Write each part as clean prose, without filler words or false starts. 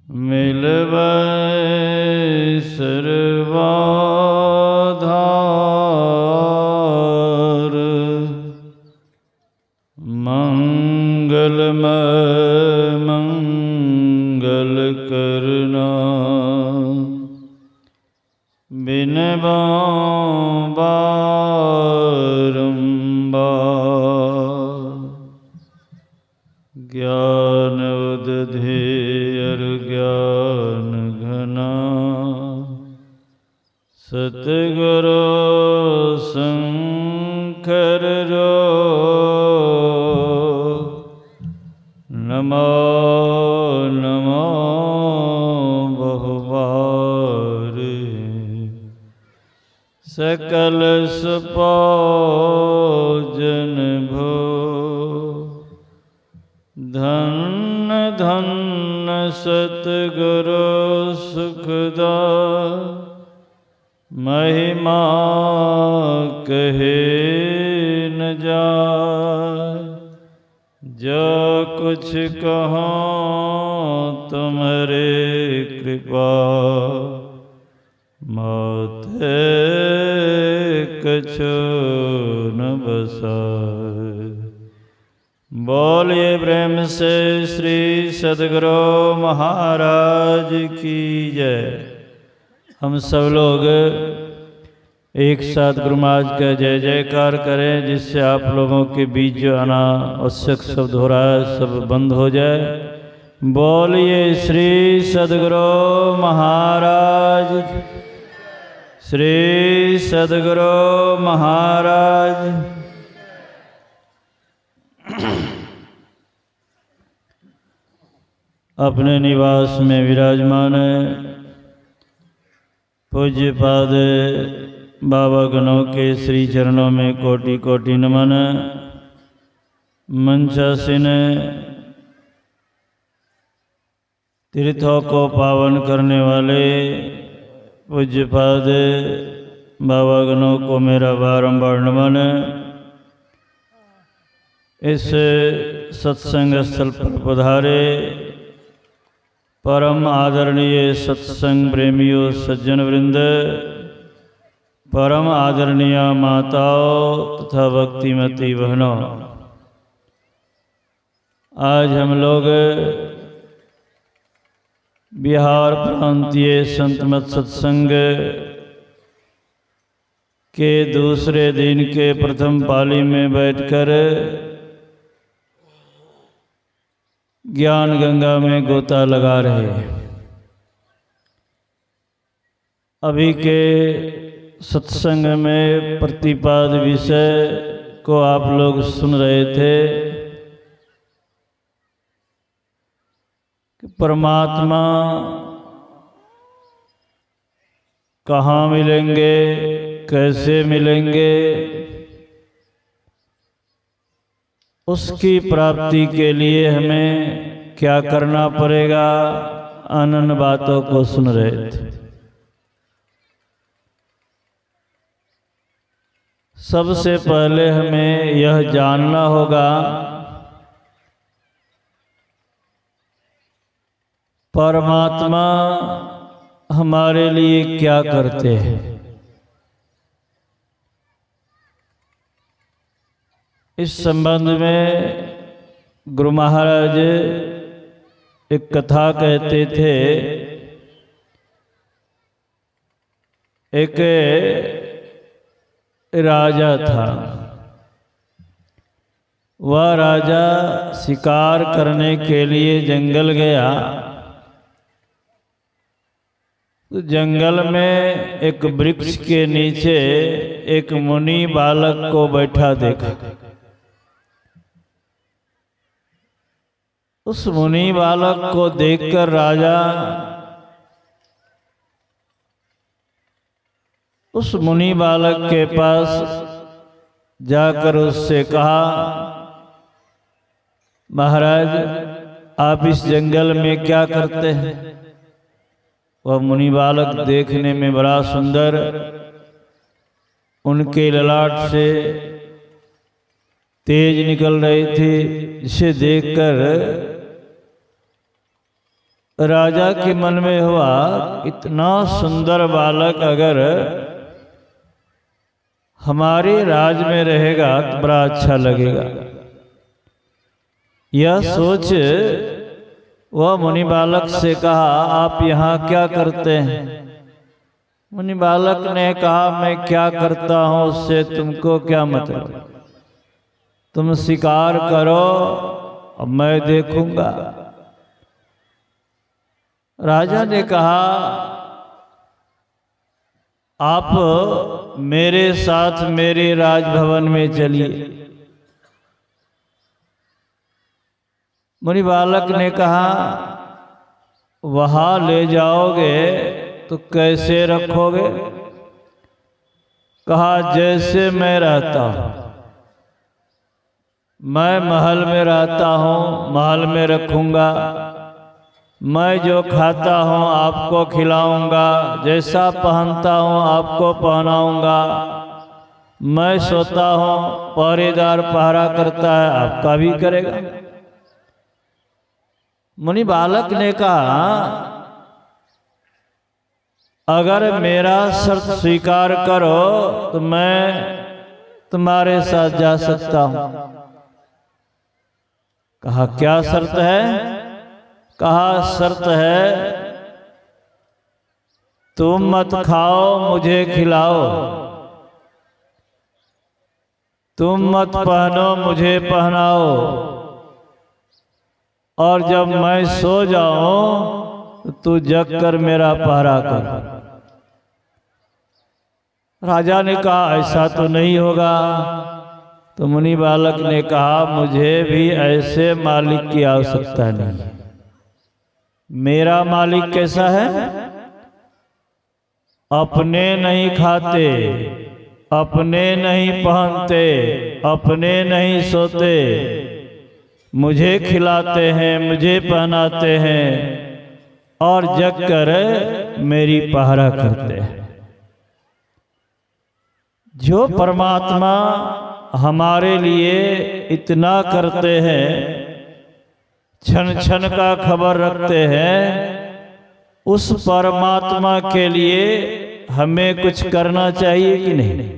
मिलबै सर्वाधार मंगलमय मंगल करना बिनवा बारंबार ज्ञान उदधेयर ज्ञान घना सतगुरु शंकर रो नमो नमो बहुबार सकल सुपौजन भो धन्य धन्य सतगुरु सुखदा महिमा कहे न जाय जो कुछ कहो तुम्हारे कृपा माते कछु न बसाए। बोलिए प्रेम से श्री सद्गुरु महाराज की जय। हम सब लोग एक साथ गुरु महाराज का जय जयकार करें, जिससे आप लोगों के बीच जो अनावश्यक शब्द हो रहा है सब बंद हो जाए। बोलिए श्री सद्गुरु महाराज, श्री सद्गुरु महाराज। अपने निवास में विराजमान है पूज्य पाद बाबा गणों के श्री चरणों में कोटि कोटि नमन। मंचासीन तीर्थों को पावन करने वाले पूज्य पाद बाबा गणों को मेरा बारंबार नमन। इस सत्संग स्थल पर पधारे परम आदरणीय सत्संग प्रेमियों सज्जन वृंद, परम आदरणीय माताओं तथा भक्तिमती बहनों, आज हम लोग बिहार प्रांतीय संत मत सत्संग के दूसरे दिन के प्रथम पाली में बैठकर ज्ञान गंगा में गोता लगा रहे। अभी के सत्संग में प्रतिपाद विषय को आप लोग सुन रहे थे कि परमात्मा कहाँ मिलेंगे, कैसे मिलेंगे, उसकी प्राप्ति के लिए हमें क्या करना पड़ेगा, अनन बातों को सुन रहे थे। सबसे पहले हमें यह जानना होगा परमात्मा हमारे लिए क्या करते हैं। इस संबंध में गुरु महाराज एक कथा कहते थे। एक राजा था। वह राजा शिकार करने के लिए जंगल गया। तो जंगल में एक वृक्ष के नीचे एक मुनि बालक को बैठा देखा। उस मुनि बालक को देखकर राजा उस मुनि बालक के पास जाकर उससे कहा, महाराज आप इस जंगल में क्या करते हैं। वह मुनि बालक देखने में बड़ा सुंदर, उनके ललाट से तेज निकल रही थी, जिसे देखकर राजा के मन में हुआ, इतना सुंदर बालक अगर हमारे राज में रहेगा तो बड़ा अच्छा लगेगा। यह सोच वह मुनि बालक से कहा, आप यहाँ क्या करते हैं? मुनि बालक ने कहा, मैं क्या करता हूँ उससे तुमको क्या मतलब, तुम शिकार करो और मैं देखूंगा। राजा ने कहा, आप मेरे साथ मेरे राजभवन में चलिए। मुनि बालक ने कहा, वहां ले जाओगे तो कैसे रखोगे? कहा, जैसे मैं रहता हूं, मैं महल में रहता हूं, महल में रखूंगा। मैं जो खाता हूं आपको खिलाऊंगा, जैसा पहनता हूं आपको पहनाऊंगा। मैं सोता हूं, पहरेदार पहरा करता है, आपका भी करेगा। मुनि बालक ने कहा, अगर मेरा शर्त स्वीकार करो तो मैं तुम्हारे साथ जा सकता हूं। कहा, क्या शर्त है? कहा, शर्त है तुम मत खाओ, मुझे खिलाओ। तुम मत पहनो, मुझे पहनाओ। और जब मैं सो जाऊं तो तू जग कर मेरा पहरा कर। राजा ने कहा, ऐसा तो नहीं होगा। तो मुनि बालक ने कहा, मुझे भी ऐसे मालिक की आवश्यकता नहीं। मेरा मालिक कैसा है? अपने नहीं खाते, अपने नहीं पहनते, अपने नहीं सोते, मुझे खिलाते हैं, मुझे पहनाते हैं और जग कर मेरी पहरा करते हैं। जो परमात्मा हमारे लिए इतना करते हैं, क्षण क्षण का खबर रखते हैं, उस परमात्मा के लिए हमें कुछ करना चाहिए कि नहीं?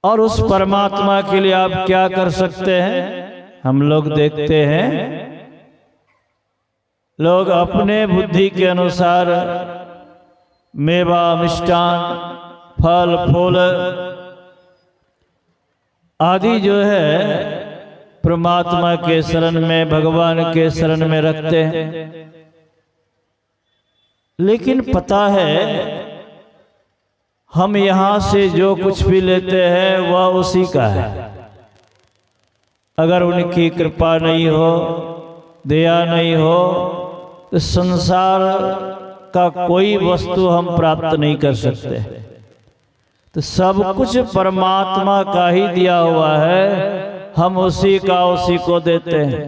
और उस परमात्मा के लिए आप क्या कर सकते हैं? हम लोग देखते हैं, लोग अपने बुद्धि के अनुसार मेवा, मिष्टान, फल फूल आदि जो है परमात्मा के शरण में, भगवान के शरण में रखते हैं। लेकिन पता है, हम यहाँ से जो कुछ भी लेते हैं वह उसी का है। अगर उनकी कृपा नहीं हो, दया नहीं हो, तो संसार का कोई वस्तु हम प्राप्त नहीं कर सकते। तो सब कुछ परमात्मा का ही दिया हुआ है, हम उसी का उसी को देते हैं।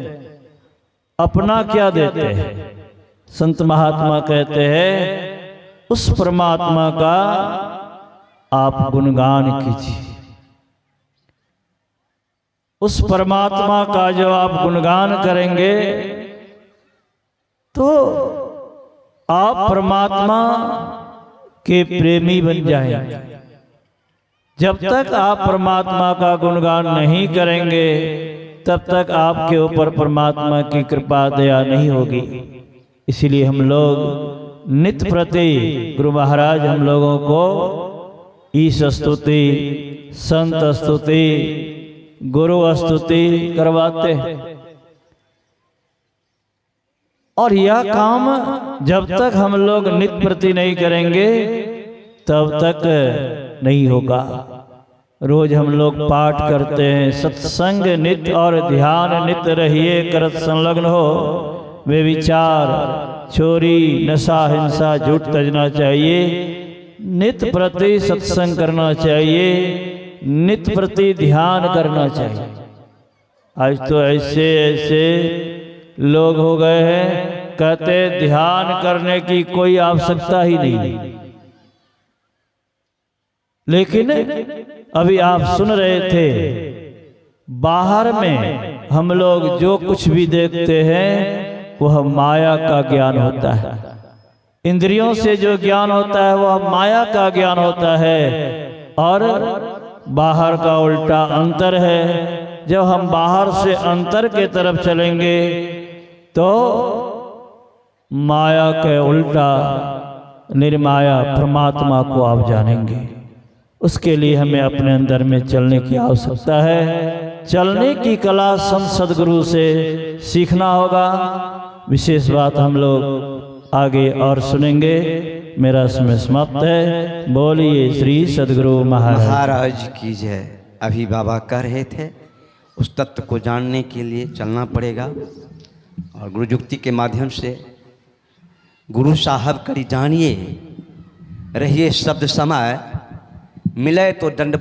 अपना क्या देते हैं? संत महात्मा कहते हैं, उस परमात्मा का आप गुणगान कीजिए। उस परमात्मा का जो आप गुणगान करेंगे तो आप परमात्मा के प्रेमी बन जाएंगे। जब तक आप परमात्मा का गुणगान नहीं करेंगे तब तक आपके ऊपर परमात्मा की कृपा दया नहीं होगी। इसीलिए हम लोग नित्य प्रति गुरु महाराज हम लोगों को ईश स्तुति, संत स्तुति, गुरु स्तुति करवाते हैं। और यह काम जब तक हम लोग नित्य प्रति नहीं करेंगे तब तक नहीं होगा। रोज हम लोग पाठ करते हैं, सत्संग नित्य और ध्यान नित्य रहिए करत संलग्न हो, वे विचार चोरी नशा हिंसा झूठ तजना चाहिए। नित्य प्रति सत्संग करना चाहिए, नित्य प्रति ध्यान करना चाहिए। आज तो ऐसे ऐसे लोग हो गए हैं, कहते ध्यान करने की कोई आवश्यकता ही नहीं। लेकिन अभी आप सुन रहे थे, बाहर में हम लोग जो कुछ भी देखते हैं वह माया का ज्ञान होता है। इंद्रियों से जो ज्ञान होता है वह माया का ज्ञान होता है, और बाहर का उल्टा अंतर है। जब हम बाहर से अंतर के तरफ चलेंगे तो माया के उल्टा निर्माया परमात्मा को आप जानेंगे। उसके लिए हमें अपने अंदर में चलने की आवश्यकता है। चलने की कला संत सदगुरु से सीखना होगा। विशेष बात हम लोग आगे और सुनेंगे। मेरा समय समाप्त है। बोलिए श्री सदगुरु महाराज की जय। अभी बाबा कह रहे थे उस तत्व को जानने के लिए चलना पड़ेगा, और गुरु युक्ति के माध्यम से गुरु साहब करी जानिए, रहिए शब्द समय, मिले तो दंड